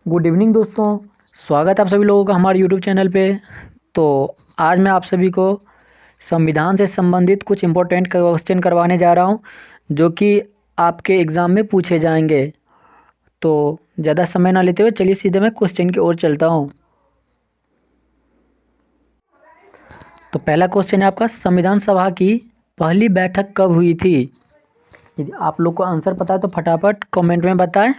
Good evening दोस्तों। स्वागत है आप सभी लोगों का हमारे यूट्यूब चैनल पे। तो आज मैं आप सभी को संविधान से संबंधित कुछ इम्पोर्टेंट क्वेश्चन करवाने जा रहा हूँ जो कि आपके एग्ज़ाम में पूछे जाएंगे। तो ज़्यादा समय ना लेते हुए चलिए सीधे मैं क्वेश्चन की ओर चलता हूँ। तो पहला क्वेश्चन है आपका, संविधान सभा की पहली बैठक कब हुई थी? यदि आप लोग को आंसर पता है तो फटाफट कमेंट में बताएं।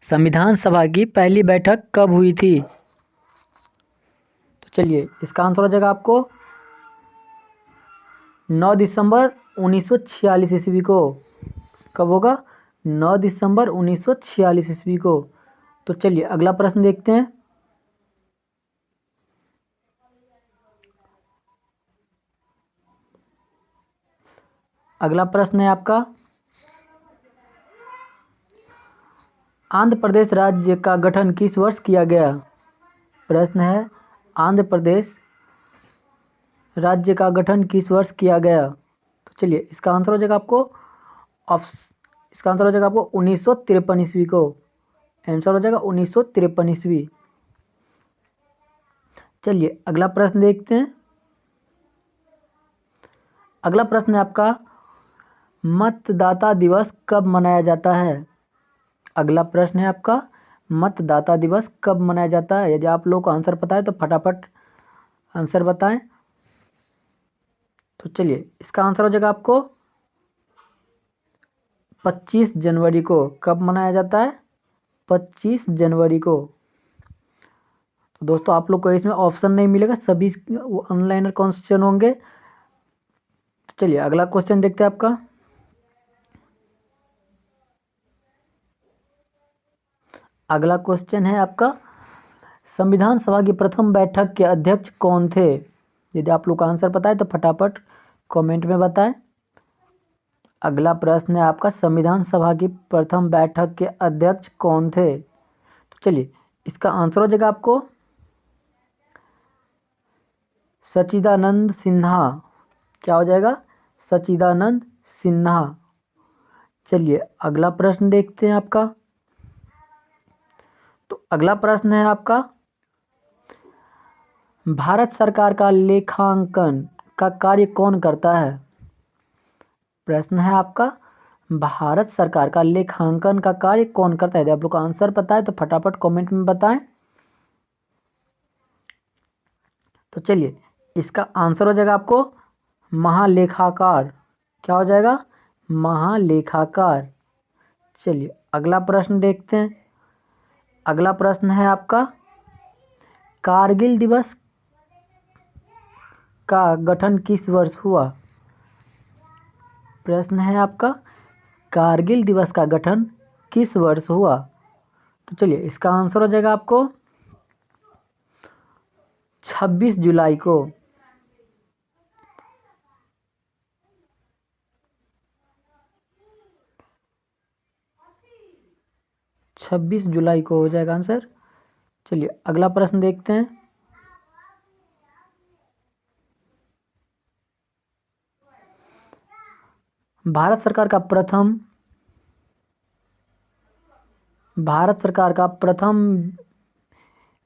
संविधान सभा की पहली बैठक कब हुई थी? तो चलिए इसका आंसर हो जाएगा आपको 9 दिसंबर 1946 ईस्वी को। कब होगा? 9 दिसंबर 1946 ईस्वी को। तो चलिए अगला प्रश्न देखते हैं। अगला प्रश्न है आपका, आंध्र प्रदेश राज्य का गठन किस वर्ष किया गया? प्रश्न है, आंध्र प्रदेश राज्य का गठन किस वर्ष किया गया? तो चलिए इसका आंसर हो जाएगा आपको इसका आंसर हो जाएगा आपको 1953 ईस्वी को। आंसर हो जाएगा 1953 ईस्वी। चलिए अगला प्रश्न देखते हैं। अगला प्रश्न है आपका, मतदाता दिवस कब मनाया जाता है? अगला प्रश्न है आपका, मतदाता दिवस कब मनाया जाता है? यदि आप लोग को आंसर पता है तो फटाफट आंसर बताएं। तो चलिए इसका आंसर हो जाएगा आपको 25 जनवरी को। कब मनाया जाता है? 25 जनवरी को। तो दोस्तों आप लोग को इसमें ऑप्शन नहीं मिलेगा, सभी ऑनलाइन क्वेश्चन होंगे। तो चलिए अगला क्वेश्चन देखते हैं आपका। अगला क्वेश्चन है आपका, संविधान सभा की प्रथम बैठक के अध्यक्ष कौन थे? यदि आप लोग को आंसर पता है तो फटाफट कमेंट में बताएं। अगला प्रश्न है आपका, संविधान सभा की प्रथम बैठक के अध्यक्ष कौन थे? तो चलिए इसका आंसर हो जाएगा आपको सच्चिदानंद सिन्हा। क्या हो जाएगा? सच्चिदानंद सिन्हा। चलिए अगला प्रश्न देखते हैं आपका। तो अगला प्रश्न है आपका, भारत सरकार का लेखांकन का कार्य कौन करता है? प्रश्न है आपका, भारत सरकार का लेखांकन का कार्य कौन करता है? यदि आप लोग को आंसर पता है तो फटाफट कमेंट में बताएं। तो चलिए इसका आंसर हो जाएगा आपको महालेखाकार। क्या हो जाएगा? महालेखाकार। चलिए अगला प्रश्न देखते हैं। अगला प्रश्न है आपका, कारगिल दिवस का गठन किस वर्ष हुआ? प्रश्न है आपका, कारगिल दिवस का गठन किस वर्ष हुआ? तो चलिए इसका आंसर हो जाएगा आपको 26 जुलाई को। 26 जुलाई को हो जाएगा आंसर। चलिए अगला प्रश्न देखते हैं। भारत सरकार का प्रथम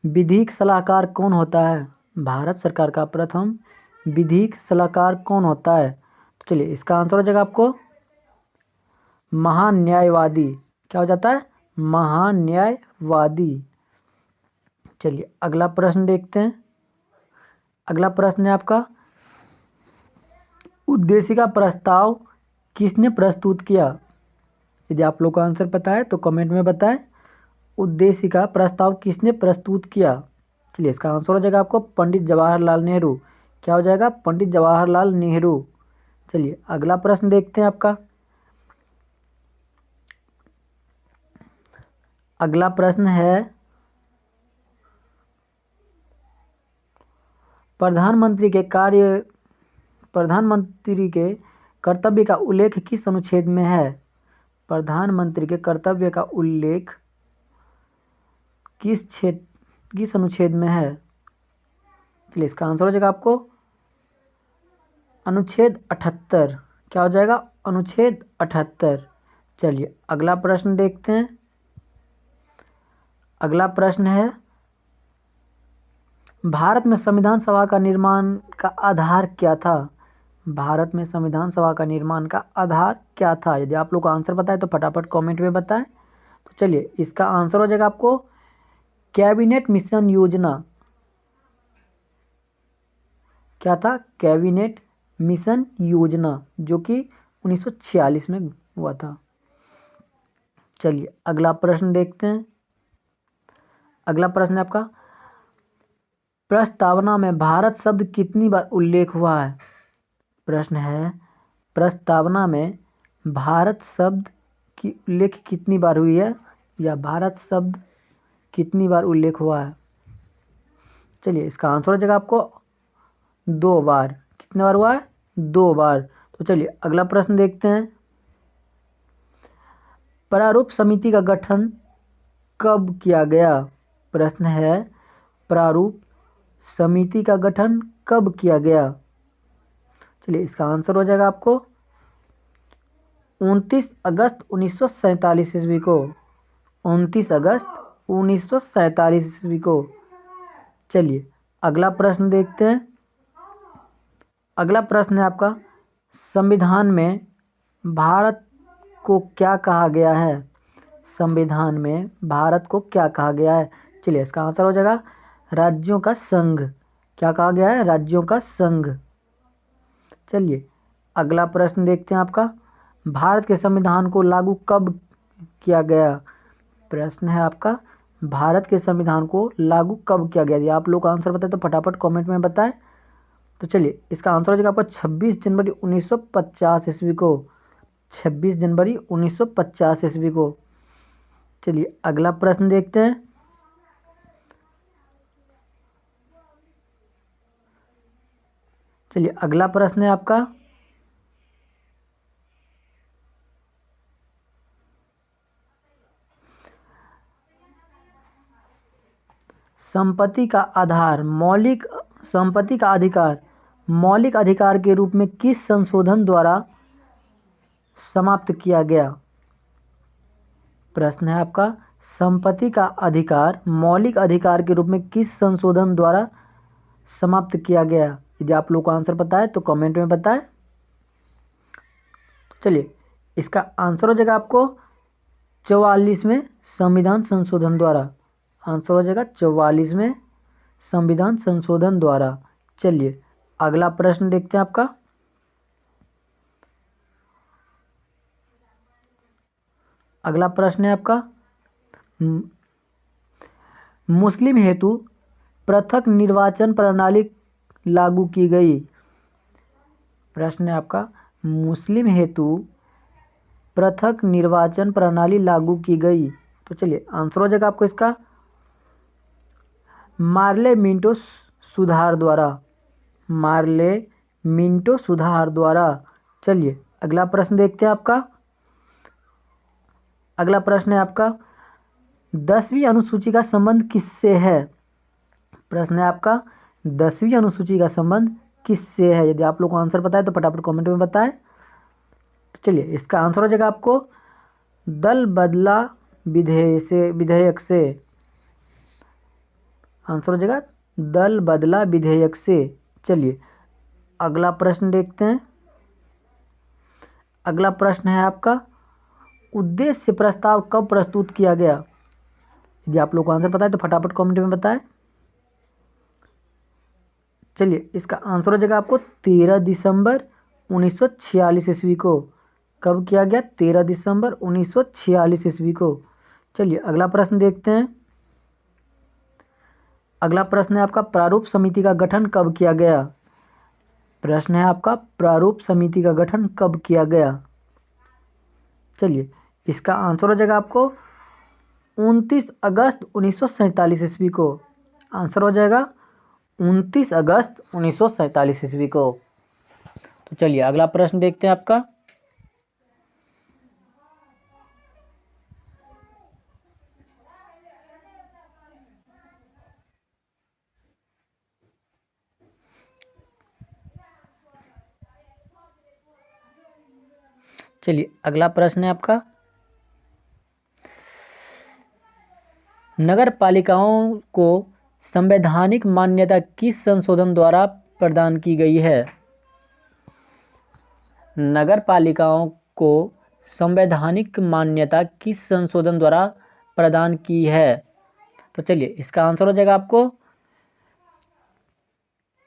विधिक सलाहकार कौन होता है? भारत सरकार का प्रथम विधिक सलाहकार कौन होता है? तो चलिए इसका आंसर हो जाएगा आपको महान्यायवादी। क्या हो जाता है? महान्यायवादी। चलिए अगला प्रश्न देखते हैं। अगला प्रश्न है आपका, उद्देशिका प्रस्ताव किसने प्रस्तुत किया? यदि आप लोग को आंसर पता है तो कमेंट में बताएं। उद्देशिका प्रस्ताव किसने प्रस्तुत किया? चलिए इसका आंसर हो जाएगा आपको पंडित जवाहरलाल नेहरू। क्या हो जाएगा? पंडित जवाहरलाल नेहरू। चलिए अगला प्रश्न देखते हैं आपका। अगला प्रश्न है, प्रधानमंत्री के कर्तव्य का उल्लेख किस अनुच्छेद में है? प्रधानमंत्री के कर्तव्य का उल्लेख किस अनुच्छेद में है? चलिए इसका आंसर हो जाएगा आपको अनुच्छेद 78। क्या हो जाएगा? अनुच्छेद 78। चलिए अगला प्रश्न देखते हैं। अगला प्रश्न है, भारत में संविधान सभा का निर्माण का आधार क्या था? भारत में संविधान सभा का निर्माण का आधार क्या था? यदि आप लोग को आंसर पता है तो फटाफट कमेंट में बताएं। तो चलिए, इसका आंसर हो जाएगा आपको कैबिनेट मिशन योजना। क्या था? कैबिनेट मिशन योजना, जो कि 1946 में हुआ था। चलिए अगला प्रश्न देखते हैं। अगला प्रश्न है आपका, प्रस्तावना में भारत शब्द कितनी बार उल्लेख हुआ है? प्रश्न है, प्रस्तावना में भारत शब्द की उल्लेख कितनी बार हुई है, या भारत शब्द कितनी बार उल्लेख हुआ है? चलिए, इसका आंसर हो जाएगा आपको 2 बार। कितने बार हुआ है? 2 बार। तो चलिए अगला प्रश्न देखते हैं। प्रारूप समिति का गठन कब किया गया? प्रश्न है, प्रारूप समिति का गठन कब किया गया? चलिए, इसका आंसर हो जाएगा आपको 29 अगस्त 1947 ईस्वी को। 29 अगस्त 1947 ईस्वी को। चलिए अगला प्रश्न देखते हैं। अगला प्रश्न है आपका, संविधान में भारत को क्या कहा गया है? संविधान में भारत को क्या कहा गया है? चलिए, इसका आंसर हो जाएगा राज्यों का संघ। क्या कहा गया है? राज्यों का संघ। चलिए अगला प्रश्न देखते हैं आपका, भारत के संविधान को लागू कब किया गया? प्रश्न है आपका, भारत के संविधान को लागू कब किया गया? यदि आप लोग आंसर बताएं तो फटाफट कमेंट में बताएं। तो चलिए, इसका आंसर हो जाएगा आपका 26 जनवरी 1950 ईस्वी को। 26 जनवरी 1950 ईस्वी को। चलिए अगला प्रश्न देखते हैं। चलिए अगला प्रश्न है आपका, संपत्ति का आधार मौलिक संपत्ति का अधिकार मौलिक अधिकार के रूप में किस संशोधन द्वारा समाप्त किया गया? प्रश्न है आपका, संपत्ति का अधिकार मौलिक अधिकार के रूप में किस संशोधन द्वारा समाप्त किया गया? यदि आप लोग को आंसर पता है तो कमेंट में बताएं। चलिए, इसका आंसर हो जाएगा आपको 44वें संविधान संशोधन द्वारा। आंसर हो जाएगा 44वें संविधान संशोधन द्वारा। चलिए अगला प्रश्न देखते हैं आपका। अगला प्रश्न है आपका, मुस्लिम हेतु पृथक निर्वाचन प्रणाली लागू की गई। प्रश्न है आपका, मुस्लिम हेतु पृथक निर्वाचन प्रणाली लागू की गई। तो चलिए आंसर हो जाएगा आपको इसका मार्ले मिंटो सुधार द्वारा। मार्ले मिंटो सुधार द्वारा। चलिए अगला प्रश्न देखते हैं आपका। अगला प्रश्न है आपका, 10वीं अनुसूची का संबंध किससे है? प्रश्न है आपका, 10वीं अनुसूची का संबंध किससे है? यदि आप लोग को आंसर पता है तो फटाफट कमेंट में बताएं। तो चलिए, इसका आंसर हो जाएगा आपको दल बदला विधेयक से। आंसर हो जाएगा दल बदला विधेयक से। चलिए अगला प्रश्न देखते हैं। अगला प्रश्न है आपका, उद्देश्य प्रस्ताव कब प्रस्तुत किया गया? यदि आप लोग को आंसर पता है तो फटाफट कमेंट में बताएं। चलिए, इसका आंसर हो जाएगा आपको 13 दिसंबर 1946 ईस्वी को। कब किया गया? 13 दिसंबर 1946 ईस्वी को। चलिए अगला प्रश्न देखते हैं। अगला प्रश्न है आपका, प्रारूप समिति का गठन कब किया गया? प्रश्न है आपका, प्रारूप समिति का गठन कब किया गया? चलिए, इसका आंसर हो जाएगा आपको 29 अगस्त 1947 ईस्वी को। आंसर हो जाएगा 29 अगस्त 1947 ईस्वी को। तो चलिए अगला प्रश्न देखते हैं आपका। चलिए अगला प्रश्न है आपका, नगर पालिकाओं को संवैधानिक मान्यता किस संशोधन द्वारा प्रदान की गई है? नगर पालिकाओं को संवैधानिक मान्यता किस संशोधन द्वारा प्रदान की है? तो चलिए इसका आंसर हो जाएगा आपको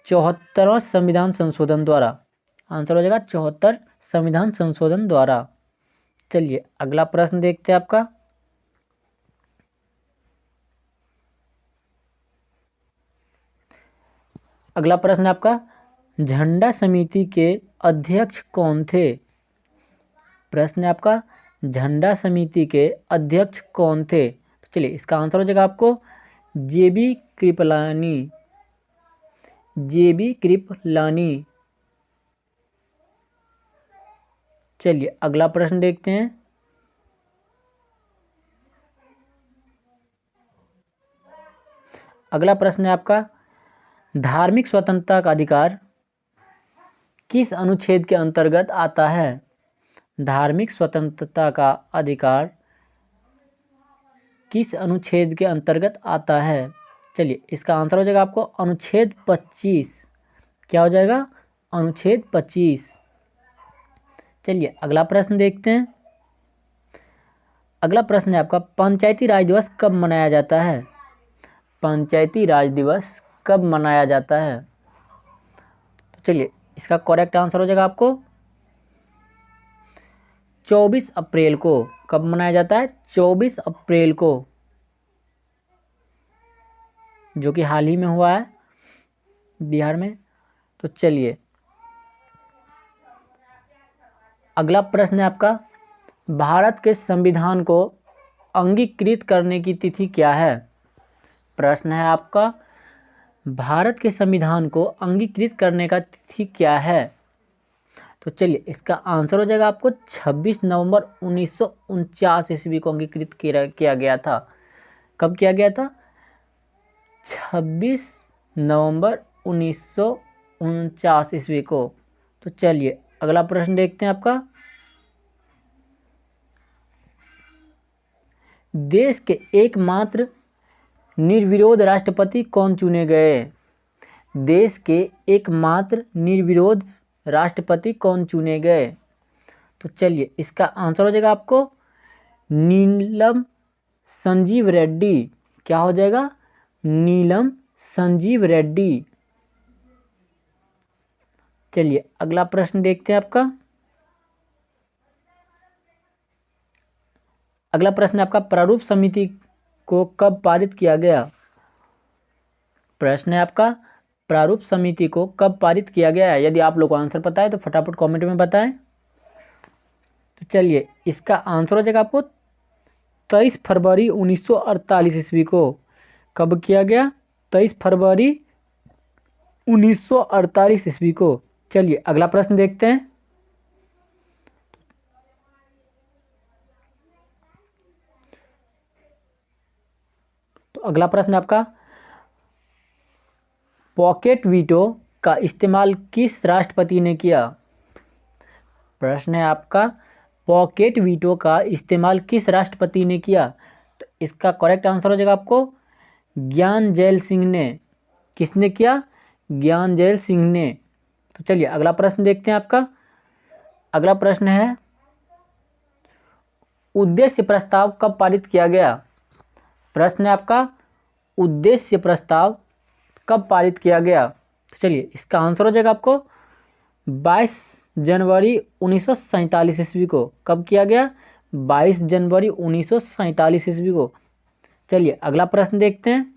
74वां संविधान संशोधन द्वारा। आंसर हो जाएगा 74 संविधान संशोधन द्वारा। चलिए अगला प्रश्न देखते हैं आपका। अगला प्रश्न आपका, झंडा समिति के अध्यक्ष कौन थे? प्रश्न है आपका, झंडा समिति के अध्यक्ष कौन थे? तो चलिए इसका आंसर हो जाएगा आपको जेबी कृपलानी। जेबी कृपलानी। चलिए अगला प्रश्न देखते हैं। अगला प्रश्न है आपका, धार्मिक स्वतंत्रता का अधिकार किस अनुच्छेद के अंतर्गत आता है? धार्मिक स्वतंत्रता का अधिकार किस अनुच्छेद के अंतर्गत आता है? चलिए इसका आंसर हो जाएगा आपको अनुच्छेद 25। क्या हो जाएगा? अनुच्छेद 25। चलिए अगला प्रश्न देखते हैं। अगला प्रश्न है आपका, पंचायती राज दिवस कब मनाया जाता है? पंचायती राज दिवस कब मनाया जाता है? तो चलिए इसका करेक्ट आंसर हो जाएगा आपको 24 अप्रैल को। कब मनाया जाता है? 24 अप्रैल को, जो कि हाल ही में हुआ है बिहार में। तो चलिए अगला प्रश्न है आपका, भारत के संविधान को अंगीकृत करने की तिथि क्या है? प्रश्न है आपका, भारत के संविधान को अंगीकृत करने का तिथि क्या है? तो चलिए इसका आंसर हो जाएगा आपको 26 नवंबर 1949 ईस्वी को अंगीकृत किया गया था। कब किया गया था? 26 नवंबर 1949 ईस्वी को। तो चलिए अगला प्रश्न देखते हैं आपका, देश के एकमात्र निर्विरोध राष्ट्रपति कौन चुने गए? देश के एकमात्र निर्विरोध राष्ट्रपति कौन चुने गए? तो चलिए इसका आंसर हो जाएगा आपको नीलम संजीव रेड्डी। क्या हो जाएगा? नीलम संजीव रेड्डी। चलिए अगला प्रश्न देखते हैं आपका। अगला प्रश्न है आपका, प्रारूप समिति को कब पारित किया गया? प्रश्न है आपका, प्रारूप समिति को कब पारित किया गया है? यदि आप लोग को आंसर पता है तो फटाफट कमेंट में बताएं। तो चलिए इसका आंसर हो जाएगा आपको 23 फरवरी 1948 ईस्वी को। कब किया गया? 23 फरवरी 1948 ईस्वी को। चलिए अगला प्रश्न देखते हैं। तो अगला प्रश्न आपका, पॉकेट वीटो का इस्तेमाल किस राष्ट्रपति ने किया? प्रश्न है आपका, पॉकेट वीटो का इस्तेमाल किस राष्ट्रपति ने किया? तो इसका करेक्ट आंसर हो जाएगा आपको ज्ञानजैल सिंह ने। किसने किया? ज्ञानजैल सिंह ने। तो चलिए अगला प्रश्न देखते हैं आपका। अगला प्रश्न है, उद्देश्य प्रस्ताव कब पारित किया गया? प्रश्न है आपका, उद्देश्य प्रस्ताव कब पारित किया गया? तो चलिए इसका आंसर हो जाएगा आपको 22 जनवरी 1947 ईस्वी को। कब किया गया? 22 जनवरी 1947 ईस्वी को। चलिए अगला प्रश्न देखते हैं।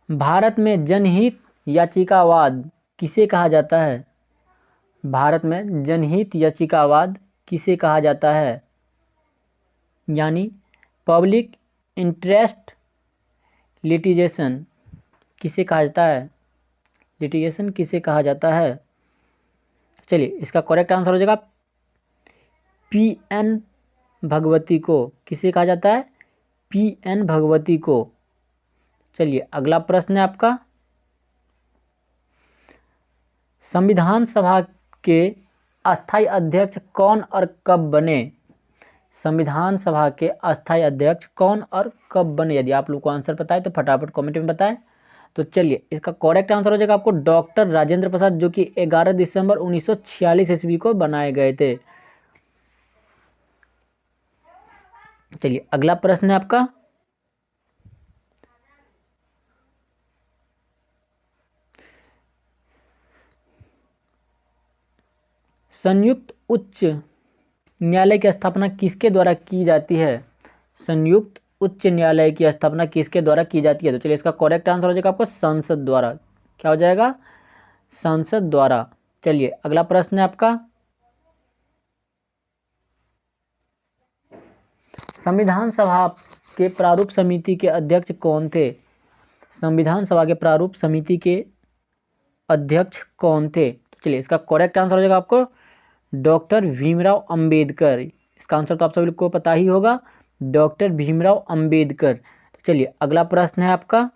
भारत में जनहित याचिकावाद किसे कहा जाता है? भारत में जनहित याचिकावाद किसे कहा जाता है? यानी पब्लिक इंटरेस्ट लिटिगेशन किसे कहा जाता है? लिटिगेशन किसे कहा जाता है? चलिए इसका करेक्ट आंसर हो जाएगा पी.एन. भगवती को। किसे कहा जाता है? पी.एन. भगवती को। चलिए अगला प्रश्न है आपका, संविधान सभा के अस्थायी अध्यक्ष कौन और कब बने? संविधान सभा के अस्थायी अध्यक्ष कौन और कब बने? यदि आप लोग को आंसर पता है तो फटाफट कमेंट में बताएं। तो चलिए इसका करेक्ट आंसर हो जाएगा आपको डॉक्टर राजेंद्र प्रसाद, जो कि 11 दिसंबर 1946 ईस्वी को बनाए गए थे। चलिए अगला प्रश्न है आपका, संयुक्त उच्च न्यायालय की स्थापना किसके द्वारा की जाती है? संयुक्त उच्च न्यायालय की स्थापना किसके द्वारा की जाती है? तो चलिए इसका करेक्ट आंसर हो जाएगा आपको संसद द्वारा। क्या हो जाएगा? संसद द्वारा। चलिए अगला प्रश्न है आपका, संविधान सभा के प्रारूप समिति के अध्यक्ष कौन थे? संविधान सभा के प्रारूप समिति के अध्यक्ष कौन थे? तो चलिए इसका करेक्ट आंसर हो जाएगा आपको डॉक्टर भीमराव अंबेडकर। इसका आंसर तो आप सभी को पता ही होगा, डॉक्टर भीमराव अंबेडकर। तो चलिए अगला प्रश्न है आपका,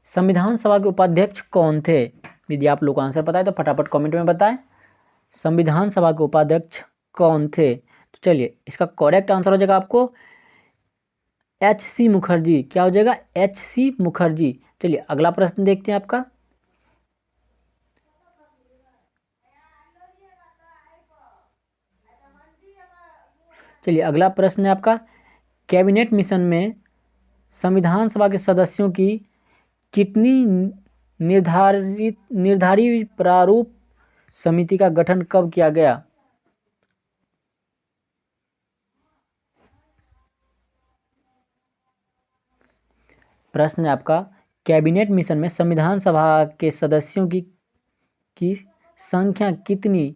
संविधान सभा के उपाध्यक्ष कौन थे? यदि आप लोग को आंसर पता है तो फटाफट कमेंट में बताएं, संविधान सभा के उपाध्यक्ष कौन थे? तो चलिए इसका करेक्ट आंसर हो जाएगा आपको H.C. मुखर्जी। क्या हो जाएगा? H.C. मुखर्जी। चलिए अगला प्रश्न देखते हैं आपका, चलिए अगला प्रश्न है आपका, कैबिनेट मिशन में संविधान सभा के सदस्यों की कितनी निर्धारित प्रारूप समिति का गठन कब किया गया? प्रश्न है आपका, कैबिनेट मिशन में संविधान सभा के सदस्यों की संख्या कितनी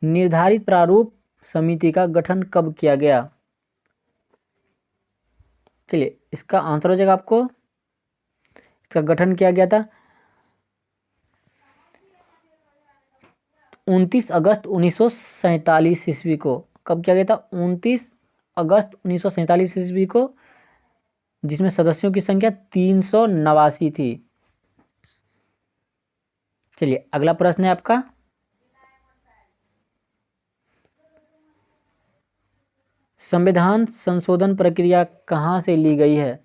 निर्धारित प्रारूप समिति का गठन कब किया गया? चलिए इसका आंसर हो जाएगा आपको, इसका गठन किया गया था 29 अगस्त 1947 ईस्वी को। कब किया गया था? 29 अगस्त 1947 ईस्वी को, जिसमें सदस्यों की संख्या 389 थी। चलिए अगला प्रश्न है आपका, संविधान संशोधन प्रक्रिया कहाँ से ली गई है?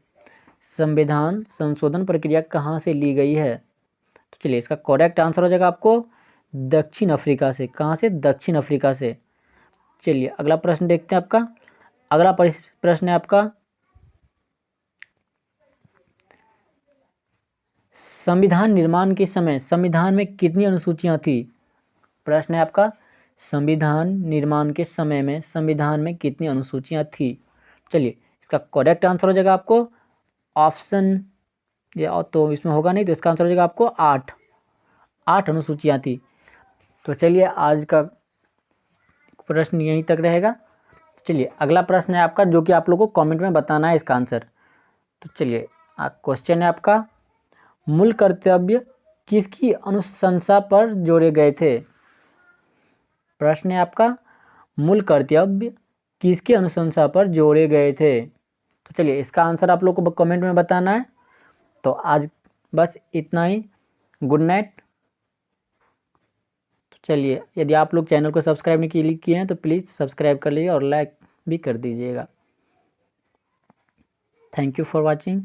संविधान संशोधन प्रक्रिया कहाँ से ली गई है? तो चलिए इसका करेक्ट आंसर हो जाएगा आपको दक्षिण अफ्रीका से। कहाँ से? दक्षिण अफ्रीका से। चलिए अगला प्रश्न देखते हैं आपका, अगला प्रश्न है आपका, संविधान निर्माण के समय संविधान में कितनी अनुसूचियां थी? प्रश्न है आपका, संविधान निर्माण के समय में संविधान में कितनी अनुसूचियां थी? चलिए इसका करेक्ट आंसर हो जाएगा आपको ऑप्शन, या तो इसमें होगा नहीं, तो इसका आंसर हो जाएगा आपको 8 अनुसूचियां थी। तो चलिए आज का प्रश्न यहीं तक रहेगा। चलिए अगला प्रश्न है आपका, जो कि आप लोगों को कमेंट में बताना है इसका आंसर। तो चलिए क्वेश्चन है आपका, मूल कर्तव्य किसकी अनुशंसा पर जोड़े गए थे? प्रश्न है आपका, मूल कर्तव्य किसकी अनुशंसा पर जोड़े गए थे? तो चलिए इसका आंसर आप लोग को कमेंट में बताना है। तो आज बस इतना ही, गुड नाइट। तो चलिए यदि आप लोग चैनल को सब्सक्राइब नहीं किए हैं तो प्लीज़ सब्सक्राइब कर लीजिए और लाइक भी कर दीजिएगा। Thank you for watching.